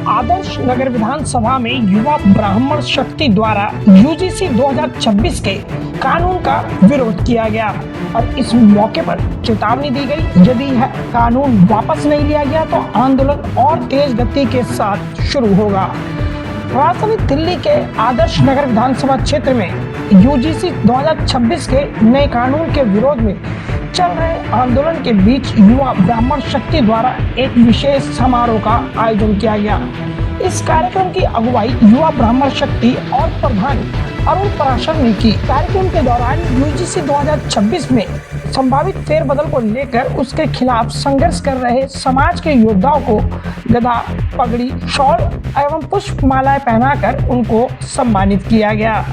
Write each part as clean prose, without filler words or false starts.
आदर्श नगर विधानसभा में युवा ब्राह्मण शक्ति द्वारा यूजीसी 2026 के कानून का विरोध किया गया और इस मौके पर चेतावनी दी गई, यदि यह कानून वापस नहीं लिया गया तो आंदोलन और तेज गति के साथ शुरू होगा। राजधानी दिल्ली के आदर्श नगर विधानसभा क्षेत्र में यूजीसी 2026 के नए कानून के विरोध में चल रहे आंदोलन के बीच युवा ब्राह्मण शक्ति द्वारा एक विशेष समारोह का आयोजन किया गया। इस कार्यक्रम की अगुवाई युवा ब्राह्मण शक्ति और प्रधान अरुण पराशर ने की। कार्यक्रम के दौरान यूजीसी 2026 में संभावित फेरबदल को लेकर उसके खिलाफ संघर्ष कर रहे समाज के योद्धाओं को गदा, पगड़ी, शॉल एवं पुष्प मालाएं पहनाकर उनको सम्मानित किया गया।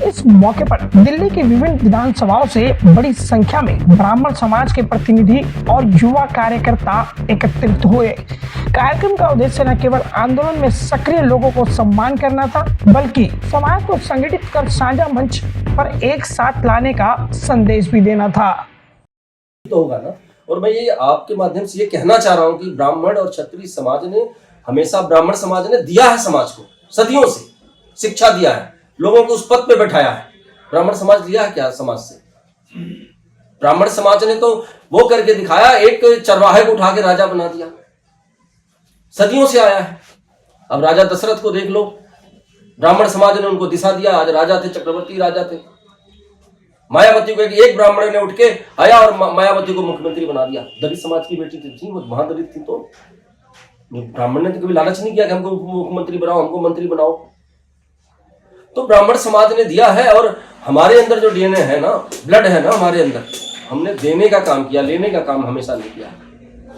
इस मौके पर दिल्ली की विभिन्न विधानसभाओं से बड़ी संख्या में ब्राह्मण समाज के प्रतिनिधि और युवा कार्यकर्ता एकत्रित हुए। कार्यक्रम का उद्देश्य न केवल आंदोलन में सक्रिय लोगों को सम्मान करना था, बल्कि समाज को संगठित कर साझा मंच पर एक साथ लाने का संदेश भी देना था। तो होगा ना। और मैं ये आपके माध्यम से ये कहना चाह रहा हूँ कि ब्राह्मण और क्षत्रिय समाज ने हमेशा, ब्राह्मण समाज ने दिया है समाज को, सदियों से शिक्षा दिया है, लोगों को उस पद पे बैठाया है। ब्राह्मण समाज लिया है क्या समाज से? ब्राह्मण समाज ने तो वो करके दिखाया, एक चरवाहे को उठा के राजा बना दिया, सदियों से आया है। अब राजा दशरथ को देख लो, ब्राह्मण समाज ने उनको दिशा दिया, आज राजा थे, चक्रवर्ती राजा थे। मायावती को एक ब्राह्मण ने उठ के आया और मायावती को मुख्यमंत्री बना दिया। दलित समाज की बेटी थी, वो वहां दलित थी, तो ब्राह्मण ने तो कभी लालच नहीं किया कि हमको मुख्यमंत्री बनाओ, हमको मंत्री बनाओ। तो ब्राह्मण समाज ने दिया है और हमारे अंदर जो डीएनए है ना, ब्लड है ना हमारे अंदर, हमने देने का काम किया, लेने का काम हमेशा नहीं किया।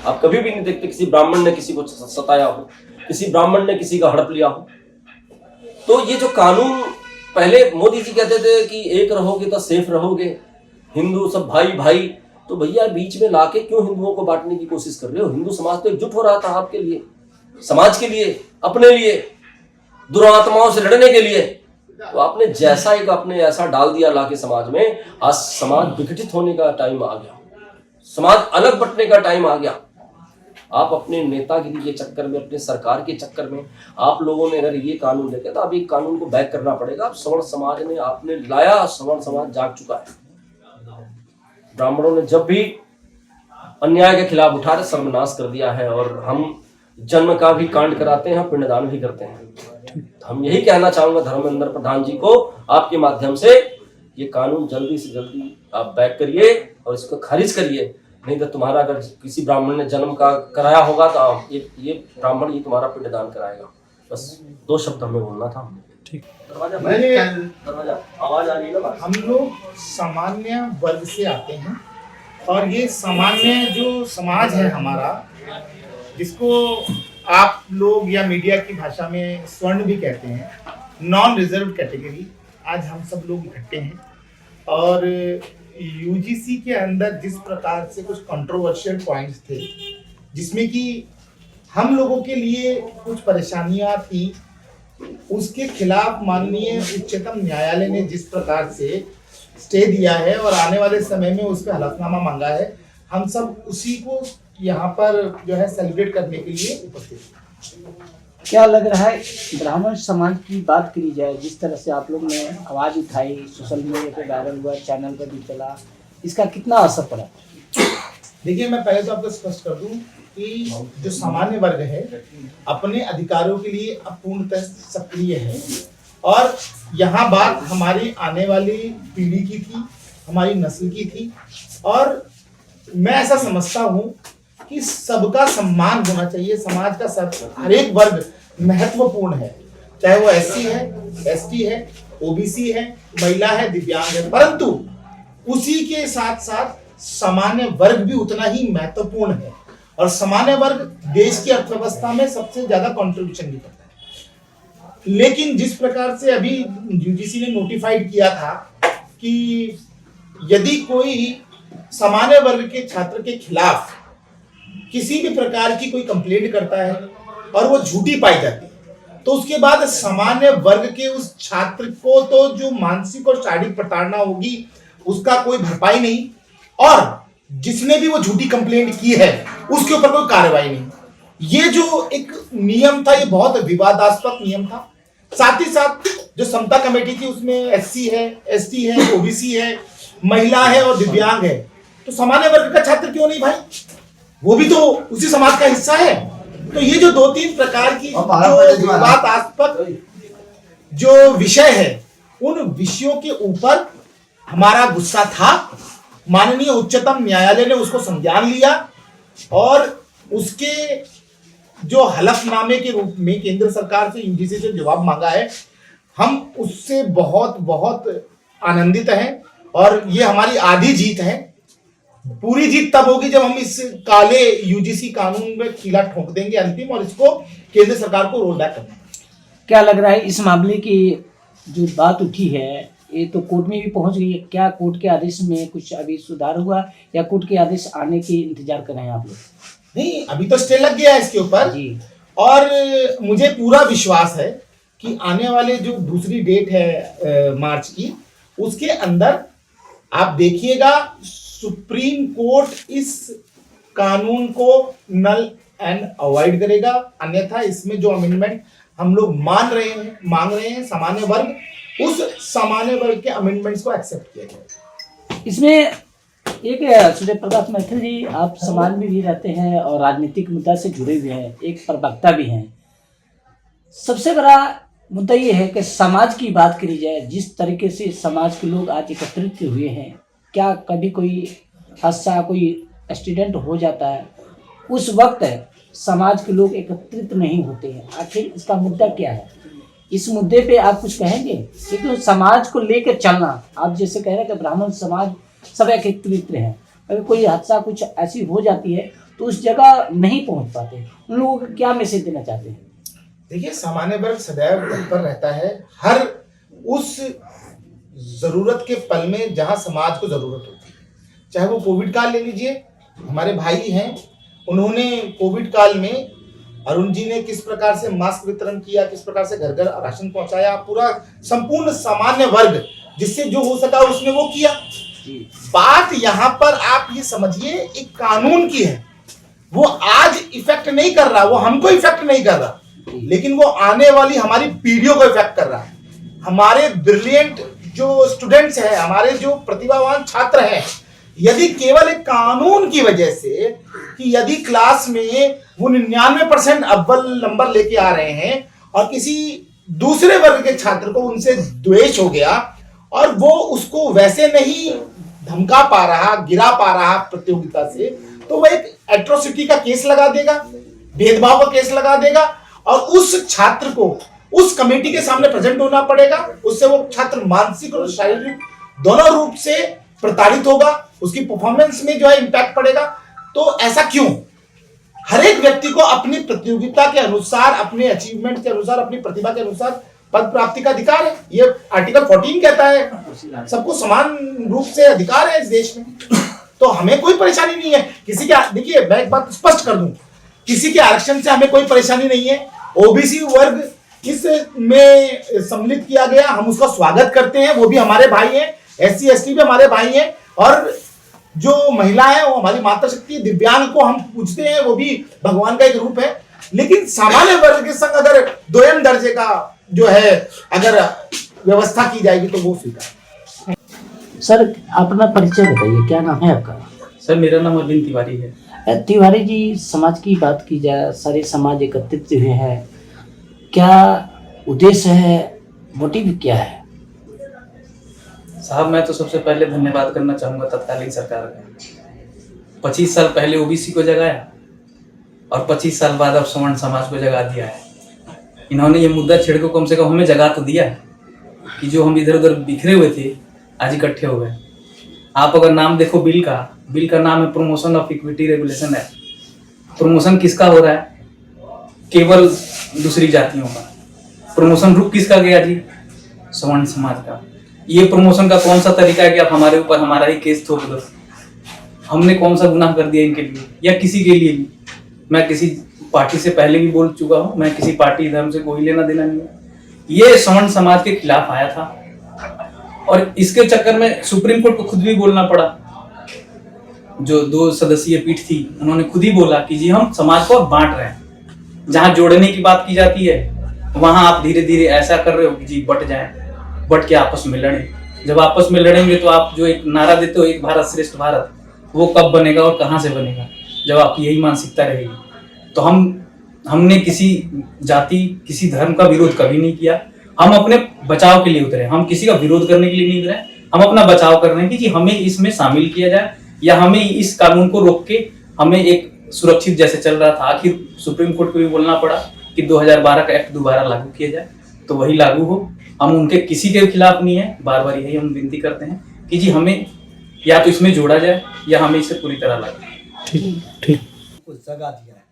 आप कभी भी नहीं देखते किसी ब्राह्मण ने किसी को सताया हो, किसी ब्राह्मण ने किसी का हड़प लिया हो। तो ये जो कानून, पहले मोदी जी कहते थे कि एक रहोगे तो सेफ रहोगे, हिंदू सब भाई भाई, तो भैया बीच में लाके क्यों हिंदुओं को बांटने की कोशिश कर रहे हो? हिंदू समाज तो एकजुट हो रहा था आपके लिए, समाज के लिए, अपने लिए, दुरात्माओं से लड़ने के लिए। तो आपने जैसा एक अपने ऐसा डाल दिया लाके समाज में, आज समाज विघटित होने का टाइम आ गया, समाज अलग बंटने का टाइम आ गया। आप अपने नेतागिरी के चक्कर में, अपने सरकार के चक्कर में, आप लोगों ने अगर ये कानून लेके, तो अब एक कानून को बैक करना पड़ेगा। अब सवर्ण समाज ने आपने लाया, सवर्ण समाज जाग चुका है। ब्राह्मणों ने जब भी अन्याय के खिलाफ उठा के सर्वनाश कर दिया है, और हम जन्म का भी कांड कराते हैं, पिंडदान भी करते हैं। हम यही कहना चाहूंगा धर्मेंद्र प्रधान जी को आपके माध्यम से, ये कानून जल्दी से जल्दी आप बैक करिए और इसको खारिज करिए। नहीं तो तुम्हारा, अगर किसी ब्राह्मण ने जन्म का कराया होगा तो ये ब्राह्मण ये तुम्हारा पिंडदान कराएगा। बस 2 शब्द हमें बोलना था। ठीक, दरवाजा आवाज आ रही है ना। हम लोग सामान्य वर्ग से आते हैं और ये सामान्य जो समाज है हमारा, जिसको आप लोग या मीडिया की भाषा में स्वर्ण भी कहते हैं, नॉन रिजर्व कैटेगरी, आज हम सब लोग इकट्ठे हैं। और यूजीसी के अंदर जिस प्रकार से कुछ कंट्रोवर्शियल पॉइंट्स थे, जिसमें कि हम लोगों के लिए कुछ परेशानियां थी, उसके खिलाफ माननीय उच्चतम न्यायालय ने जिस प्रकार से स्टे दिया है और आने वाले समय में उस पर हलफनामा मांगा है, हम सब उसी को यहाँ पर जो है सेलिब्रेट करने के लिए उपस्थित हैं। क्या लग रहा है, ब्राह्मण समाज की बात करी जाए, जिस तरह से आप लोग ने आवाज़ उठाई, सोशल मीडिया पे वायरल हुआ, चैनल पर भी चला, इसका कितना असर पड़ा? देखिए, मैं पहले तो आपको स्पष्ट कर दूं कि जो सामान्य वर्ग है अपने अधिकारों के लिए अपूर्णतः सक्रिय है, और यहाँ बात हमारी आने वाली पीढ़ी की थी, हमारी नस्ल की थी। और मैं ऐसा समझता हूँ कि सबका सम्मान होना चाहिए। समाज का हर एक वर्ग महत्वपूर्ण है, चाहे वो एससी है, एसटी है, ओबीसी है, महिला है, दिव्यांग है, परंतु उसी के साथ साथ सामान्य वर्ग भी उतना ही महत्वपूर्ण है। और सामान्य वर्ग देश की अर्थव्यवस्था में सबसे ज्यादा कंट्रीब्यूशन भी करता है। लेकिन जिस प्रकार से अभी यूजीसी ने नोटिफाइड किया था कि यदि कोई सामान्य वर्ग के छात्र के खिलाफ किसी भी प्रकार की कोई कंप्लेंट करता है और वो झूठी पाई जाती है, तो उसके बाद सामान्य वर्ग के उस छात्र को तो जो मानसिक और शारीरिक प्रताड़ना होगी उसका कोई भरपाई नहीं, और जिसने भी वो झूठी कंप्लेंट की है उसके ऊपर कोई कार्रवाई नहीं। ये जो एक नियम था ये बहुत विवादास्पद नियम था। साथ ही साथ जो समता कमेटी थी उसमें एससी है, एसटी है, ओबीसी है, महिला है और दिव्यांग है, तो सामान्य वर्ग का छात्र क्यों नहीं भाई, वो भी तो उसी समाज का हिस्सा है। तो ये जो 2-3 प्रकार की जो विवादास्पद जो विषय है उन विषयों के ऊपर हमारा गुस्सा था। माननीय उच्चतम न्यायालय ने उसको संज्ञान लिया और उसके जो हलफनामे के रूप में केंद्र सरकार से यूजीसी से जवाब मांगा है, हम उससे बहुत बहुत आनंदित हैं और ये हमारी आधी जीत है। पूरी जीत तब होगी जब हम इस काले यूजीसी कानून में कीला ठोक देंगे अंतिम, और इसको केंद्र सरकार को रोल बैक करना। क्या लग रहा है इस मामले की जो बात उठी है ये तो कोर्ट में भी पहुंच गई है, क्या कोर्ट के आदेश में कुछ अभी सुधार हुआ या कोर्ट के आदेश आने की इंतजार कर रहे हैं आप लोग? नहीं, अभी तो स्टे लग गया है इसके ऊपर जी। और मुझे पूरा विश्वास है कि आने वाले जो दूसरी डेट है मार्च की, उसके अंदर आप देखिएगा सुप्रीम कोर्ट इस कानून को नल एंड अवॉइड करेगा। अन्यथा इसमें जो अमेंडमेंट हम लोग मांग रहे हैं सामान्य वर्ग, उस सामान्य वर्ग के अमेंडमेंट्स को एक्सेप्ट किया जाएगा। इसमें एक सूर्य प्रकाश मैथिल जी, आप समाज में भी रहते हैं और राजनीतिक मुद्दा से जुड़े हुए हैं, एक प्रवक्ता भी हैं। सबसे बड़ा मुद्दा ये है कि समाज की बात करी जाए, जिस तरीके से समाज के लोग आज एकत्रित हुए हैं, क्या कभी कोई हादसा, कोई एक्सीडेंट हो जाता है, उस वक्त समाज के लोग एकत्रित नहीं होते हैं। आखिर इसका मुद्दा क्या है? इस मुद्दे पे आप कुछ कहेंगे? क्योंकि समाज को लेकर चलना, आप जैसे कह रहे हैं कि ब्राह्मण समाज सब एकत्रित हैं, अगर कोई हादसा कुछ ऐसी हो जाती है तो उस जगह नहीं पहुंच पाते, उन लोगों को क्या मैसेज देना चाहते हैं? देखिए, सामान्य वर्ग सदैव तत्पर रहता है हर उस जरूरत के पल में जहां समाज को जरूरत होती है। चाहे वो कोविड काल ले लीजिए, हमारे भाई हैं, उन्होंने कोविड काल में अरुण जी ने किस प्रकार से मास्क वितरण किया, किस प्रकार से घर घर राशन पहुंचाया, पूरा संपूर्ण सामान्य वर्ग जिससे जो हो सका उसने वो किया। बात यहाँ पर आप ये समझिए एक कानून की है, वो आज इफेक्ट नहीं कर रहा, वो हमको इफेक्ट नहीं कर रहा, लेकिन वो आने वाली हमारी पीढ़ियों को इफेक्ट कर रहा है। हमारे ब्रिलियंट जो स्टूडेंट्स हैं, हमारे जो प्रतिभावान छात्र हैं, यदि केवल एक कानून की वजह से कि यदि क्लास में वो 99% अव्वल नंबर लेके आ रहे हैं और किसी दूसरे वर्ग के छात्र को उनसे द्वेष हो गया और वो उसको वैसे नहीं धमका पा रहा, गिरा पा रहा प्रतियोगिता से, तो वो एक एट्रोसिटी का केस लगा देगा, भेदभाव का केस लगा देगा और उस छात्र को उस कमेटी के सामने प्रेजेंट होना पड़ेगा। उससे वो छात्र मानसिक और शारीरिक दोनों रूप से प्रताड़ित होगा, उसकी परफॉर्मेंस में जो है इम्पैक्ट पड़ेगा। तो ऐसा क्यों? हर एक व्यक्ति को अपनी प्रतियोगिता के अनुसार, अपने अचीवमेंट के अनुसार, अपनी प्रतिभा के अनुसार पद प्राप्ति का अधिकार है। ये आर्टिकल 14 कहता है सबको समान रूप से अधिकार है इस देश में। तो हमें कोई परेशानी नहीं है किसी के। देखिए, मैं एक बात स्पष्ट कर दूं, किसी के आरक्षण से हमें कोई परेशानी नहीं है। ओबीसी वर्ग इसमें सम्मिलित किया गया, हम उसका स्वागत करते हैं, वो भी हमारे भाई हैं। एससी एसटी भी हमारे भाई हैं और जो महिला है वो हमारी मातृशक्ति। दिव्यांग को हम पूछते हैं, वो भी भगवान का एक रूप है। लेकिन सामान्य वर्ग के संग अगर 2M दर्जे का जो है अगर व्यवस्था की जाएगी तो वो स्वीकार। सर, अपना परिचय बताइए, क्या नाम है आपका? सर, मेरा नाम अरविंद तिवारी है। तिवारी जी, समाज की बात की जाए, सारे समाज एकत्रित हुए हैं, क्या उद्देश्य है, मोटिव क्या है? साहब, मैं तो सबसे पहले धन्यवाद करना चाहूँगा तत्कालीन सरकार का। 25 साल पहले ओबीसी को जगाया और 25 साल बाद अब सवर्ण समाज को जगा दिया है। इन्होंने ये मुद्दा छेड़ को कम से कम हमें जगा तो दिया है कि जो हम इधर उधर बिखरे हुए थे आज इकट्ठे हो गए। आप अगर नाम देखो बिल का नाम है promotion of equity regulation act. Promotion किसका हो रहा है? केवल दूसरी जातियों का। प्रमोशन रुक किसका गया जी? सवर्ण समाज का। ये प्रमोशन का कौन सा तरीका है कि आप हमारे ऊपर हमारा ही केस थोप दो? हमने कौन सा गुनाह कर दिया इनके लिए या किसी के लिए भी? मैं किसी पार्टी से पहले भी बोल चुका हूँ, मैं किसी पार्टी धर्म से कोई लेना देना नहीं है। ये सवर्ण समाज के खिलाफ आया था और इसके चक्कर में सुप्रीम कोर्ट को खुद भी बोलना पड़ा। जो 2 सदस्यीय पीठ थी उन्होंने खुद ही बोला कि जी हम समाज को बांट रहे हैं। जहाँ जोड़ने की बात की जाती है वहां आप धीरे धीरे ऐसा कर रहे हो कि जी बट जाए, बट के आपस में लड़े। जब आपस में लड़ेंगे तो आप जो एक नारा देते हो एक भारत श्रेष्ठ भारत, वो कब बनेगा और कहाँ से बनेगा जब आपकी यही मानसिकता रहेगी। तो हमने किसी जाति किसी धर्म का विरोध कभी नहीं किया, हम अपने बचाव के लिए उतरे, हम किसी का विरोध करने के लिए नहीं उतरे, हम अपना बचाव कर रहे हैं कि हमें इसमें शामिल किया जाए या हमें इस कानून को रोक के हमें एक सुरक्षित जैसे चल रहा था। आखिर सुप्रीम कोर्ट को भी बोलना पड़ा कि 2012 का एक्ट दोबारा लागू किया जाए, तो वही लागू हो। हम उनके किसी के खिलाफ नहीं है, बार बार यही हम विनती करते हैं कि जी हमें या तो इसमें जोड़ा जाए या हमें इसे पूरी तरह लागू। ठीक कुछ जगह दिया है।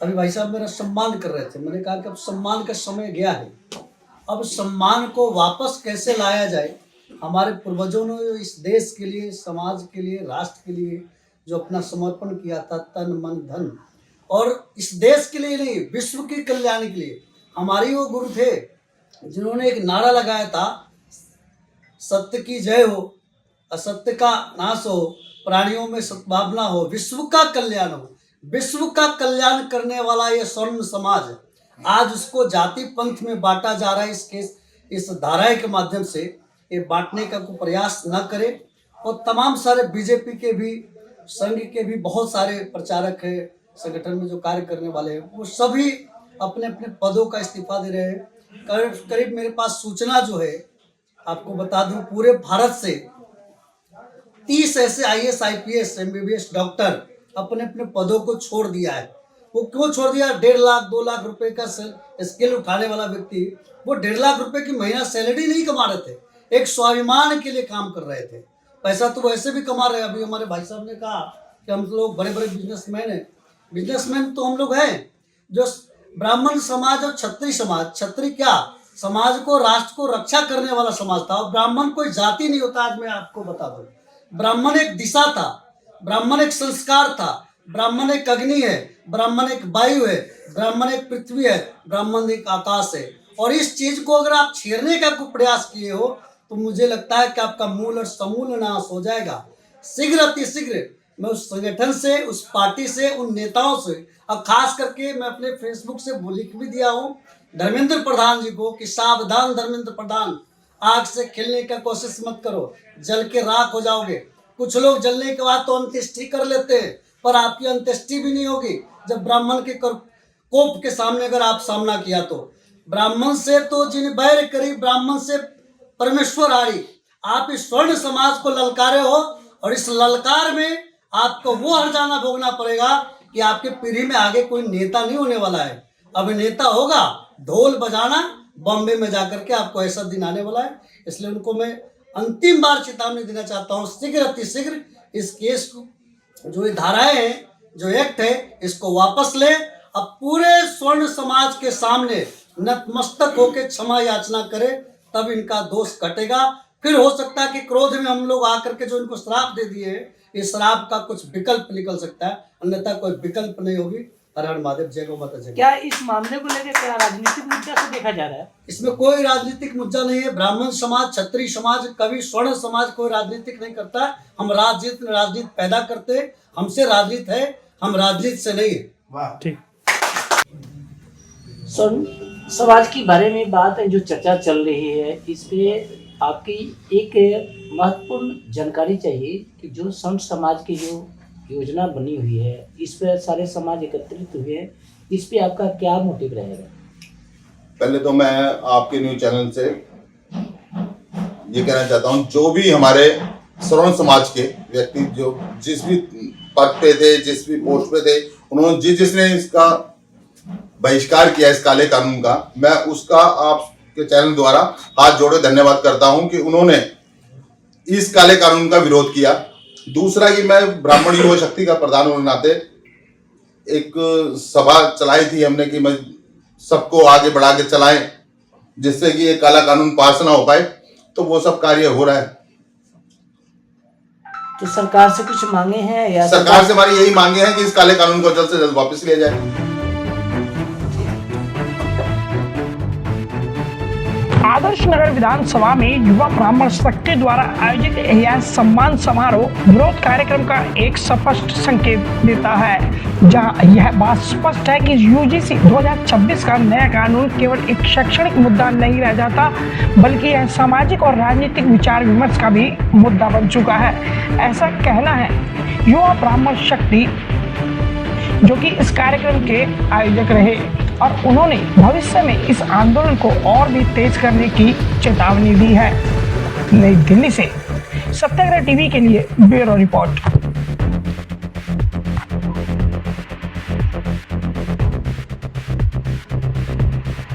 अभी भाई साहब मेरा सम्मान कर रहे थे, मैंने कहा कि अब सम्मान का समय गया है, अब सम्मान को वापस कैसे लाया जाए। हमारे पूर्वजों ने इस देश के लिए, समाज के लिए, राष्ट्र के लिए जो अपना समर्पण किया था, तन मन धन, और इस देश के लिए नहीं विश्व के कल्याण के लिए। हमारे वो गुरु थे जिन्होंने एक नारा लगाया था, सत्य की जय हो, असत्य का नाश हो, प्राणियों में सद्भावना हो, विश्व का कल्याण हो। विश्व का कल्याण करने वाला ये स्वर्ण समाज आज उसको जाति पंथ में बांटा जा रहा है। इस धारा के माध्यम से ये बांटने का कोई प्रयास न करे। और तमाम सारे बीजेपी के भी, संघ के भी बहुत सारे प्रचारक है, संगठन में जो कार्य करने वाले हैं, वो सभी अपने अपने पदों का इस्तीफा दे रहे हैं। करीब मेरे पास सूचना जो है आपको बता दूं, पूरे भारत से 30 ऐसे IAS IPS MBBS डॉक्टर अपने अपने पदों को छोड़ दिया है। वो क्यों छोड़ दिया? 1.5 लाख 2 लाख रुपए का स्किल उठाने वाला व्यक्ति वो 1.5 लाख रुपए की महीना सैलरी नहीं कमा रहे थे, एक स्वाभिमान के लिए काम कर रहे थे। पैसा तो वैसे भी कमा रहे हैं। अभी हमारे भाई साहब ने कहा कि हम लोग बड़े बड़े बिजनेसमैन हैं। बिजनेसमैन तो हम लोग हैं। जो ब्राह्मण समाज और क्षत्रिय समाज, क्षत्रिय क्या समाज को, राष्ट्र को रक्षा करने वाला समाज था। और ब्राह्मण कोई जाति नहीं होता। आज मैं आपको बता दूं, ब्राह्मण एक दिशा था, ब्राह्मण एक संस्कार था, ब्राह्मण एक अग्नि है, ब्राह्मण एक वायु है, ब्राह्मण एक पृथ्वी है, ब्राह्मण एक आकाश है। और इस चीज को अगर आप छेड़ने का कोई प्रयास किए हो तो मुझे लगता है कि आपका मूल और समूल नाश हो जाएगा। शीघ्र अतिशीघ्र मैं उस संगठन से, उस पार्टी से, उन नेताओं से, और खास करके मैं अपने फेसबुक से लिख भी दिया हूँ धर्मेंद्र प्रधान जी को कि सावधान धर्मेंद्र प्रधान, आग से खेलने का कोशिश मत करो, जल के राख हो जाओगे। कुछ लोग जलने के बाद तो अंत्येष्टि कर लेते हैं, पर आपकी अंत्येष्टि भी नहीं होगी जब ब्राह्मण के कोप के सामने अगर आप सामना किया तो। ब्राह्मण से तो जिन बैर करी, ब्राह्मण से परमेश्वर हारी। आप इस स्वर्ण समाज को ललकारे हो और इस ललकार में आपको वो हर्जाना भोगना पड़ेगा कि आपके पीढ़ी में आगे कोई नेता नहीं होने वाला है। अब नेता होगा ढोल बजाना, बॉम्बे में जाकर के आपको ऐसा दिन आने वाला है। इसलिए उनको मैं अंतिम बार चेतावनी देना चाहता हूँ, शीघ्र अतिशीघ्र इस केस को, जो ये धाराएं हैं, जो एक्ट है, इसको वापस ले। अब पूरे स्वर्ण समाज के सामने नतमस्तक होकर क्षमा याचना करे, तब इनका दोष कटेगा। फिर हो सकता है कि क्रोध में हम लोग आकर के जो इनको श्राप दे दिए, इस श्राप का कुछ विकल्प निकल सकता है, अन्यथा कोई विकल्प नहीं होगी। हर हर महादेव, जय गौ माता जय। क्या इस मामले को लेकर क्या राजनीतिक मुद्दा से देखा जा रहा है? इसमें कोई राजनीतिक मुद्दा नहीं है। ब्राह्मण समाज, क्षत्रिय समाज, कभी स्वर्ण समाज कोई राजनीतिक नहीं करता। हम राजनीति पैदा करते, हमसे राजनीति है, हम राजनीति से नहीं है। वाह, ठीक। स्वर्ण समाज के बारे में बात है जो चर्चा चल रही है, इस पे आपकी एक महत्वपूर्ण जानकारी चाहिए कि जो स्वर्ण समाज की जो योजना बनी हुई है, इस पर सारे समाज एकत्रित हुए हैं, इस पे आपका क्या मोटिव रहेगा? पहले तो मैं आपके न्यूज चैनल से ये कहना चाहता हूँ, जो भी हमारे स्वर्ण समाज के व्यक्ति जो जिस भी पद पे थे, जिस भी पोस्ट पे थे, उन्होंने जिसने इसका बहिष्कार किया इस काले कानून का, मैं उसका आपके चैनल द्वारा हाथ जोड़े धन्यवाद करता हूं कि उन्होंने इस काले कानून का विरोध किया। दूसरा कि मैं ब्राह्मण युवा शक्ति का प्रधान होने नाते एक सभा चलाई थी हमने कि मैं सबको आगे बढ़ा के चलाएं, जिससे कि ये काला कानून पास ना हो पाए। तो वो सब कार्य हो रहा है। तो सरकार से कुछ मांगे हैं या सरकार से हमारी यही मांगे हैं कि इस काले कानून को जल्द से जल्द वापस लिया जाए। आदर्श नगर विधानसभा में युवा ब्राह्मण शक्ति द्वारा आयोजित यह सम्मान समारोह विरोध कार्यक्रम का एक स्पष्ट संकेत देता है, जहां यह बात स्पष्ट है कि यूजीसी 2026 का नया कानून केवल एक शैक्षणिक मुद्दा नहीं रह जाता, बल्कि यह सामाजिक और राजनीतिक विचार विमर्श का भी मुद्दा बन चुका है। ऐसा कहना है युवा ब्राह्मण शक्ति, जो कि इस कार्यक्रम के आयोजक रहे, और उन्होंने भविष्य में इस आंदोलन को और भी तेज करने की चेतावनी दी है। नई दिल्ली से सत्याग्रह टीवी के लिए ब्यूरो रिपोर्ट।